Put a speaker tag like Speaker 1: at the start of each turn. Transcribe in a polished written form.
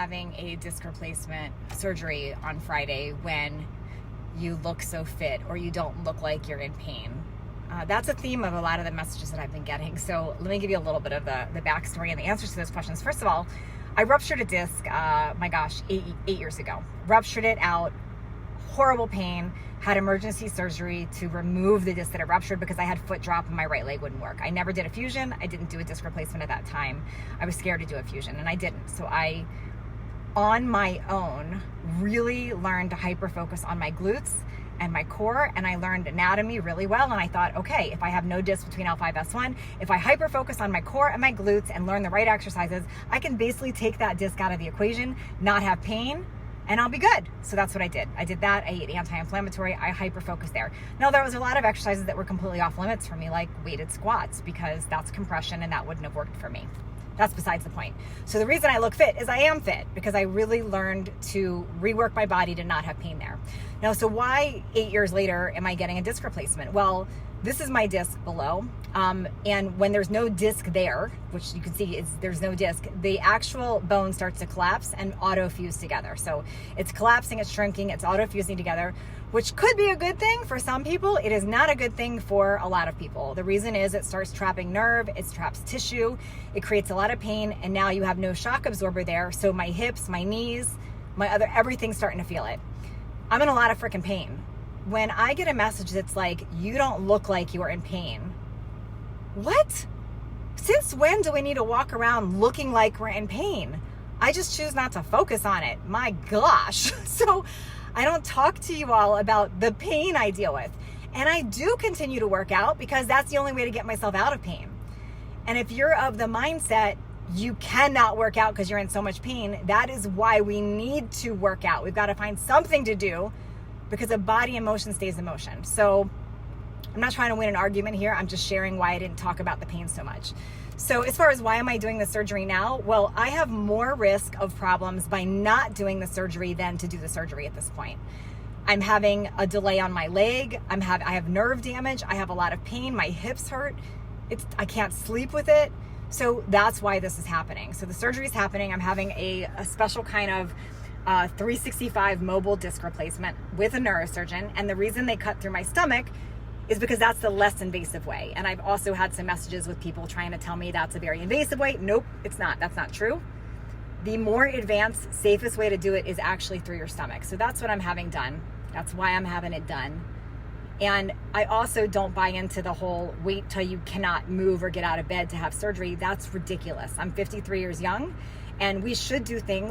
Speaker 1: Having a disc replacement surgery on Friday when you look so fit or you don't look like you're in pain. That's a theme of a lot of the messages that I've been getting. So let me give you a little bit of the backstory and the answers to those questions. First of all, I ruptured a disc, 8 years ago. Ruptured it out, horrible pain, had emergency surgery to remove the disc that it ruptured because I had foot drop and my right leg wouldn't work. I never did a fusion. I didn't do a disc replacement at that time. I was scared to do a fusion and I didn't. So I, on my own, really learned to hyper focus on my glutes and my core, and I learned anatomy really well. And I thought, okay, if I have no disc between L5, S1, if I hyper focus on my core and my glutes and learn the right exercises, I can basically take that disc out of the equation, not have pain, and I'll be good. So that's what I did. I did that. I ate anti-inflammatory. I hyper-focused there. Now, there was a lot of exercises that were completely off limits for me, like weighted squats, because that's compression and that wouldn't have worked for me. That's besides the point. So the reason I look fit is I am fit because I really learned to rework my body to not have pain there. Now, so why 8 years later am I getting a disc replacement? Well, this is my disc below. And when there's no disc there, which you can see is there's no disc, the actual bone starts to collapse and auto-fuse together. So it's collapsing, it's shrinking, it's auto-fusing together, which could be a good thing for some people. It is not a good thing for a lot of people. The reason is it starts trapping nerve, it traps tissue, it creates a lot of pain, and now you have no shock absorber there. So my hips, my knees, everything's starting to feel it. I'm in a lot of freaking pain. When I get a message that's like, you don't look like you are in pain. What? Since when do we need to walk around looking like we're in pain? I just choose not to focus on it. My gosh. So I don't talk to you all about the pain I deal with. And I do continue to work out because that's the only way to get myself out of pain. And if you're of the mindset, you cannot work out because you're in so much pain, that is why we need to work out. We've got to find something to do because a body in motion stays in motion. So I'm not trying to win an argument here. I'm just sharing why I didn't talk about the pain so much. So as far as why am I doing the surgery now? Well, I have more risk of problems by not doing the surgery than to do the surgery at this point. I'm having a delay on my leg. I have nerve damage. I have a lot of pain. My hips hurt. I can't sleep with it. So that's why this is happening. So the surgery is happening. I'm having a special kind of 365 mobile disc replacement with a neurosurgeon. And the reason they cut through my stomach is because that's the less invasive way. And I've also had some messages with people trying to tell me that's a very invasive way. Nope, it's not. That's not true. The more advanced, safest way to do it is actually through your stomach. So that's what I'm having done. That's why I'm having it done. And I also don't buy into the whole wait till you cannot move or get out of bed to have surgery. That's ridiculous. I'm 53 years young, and we should do things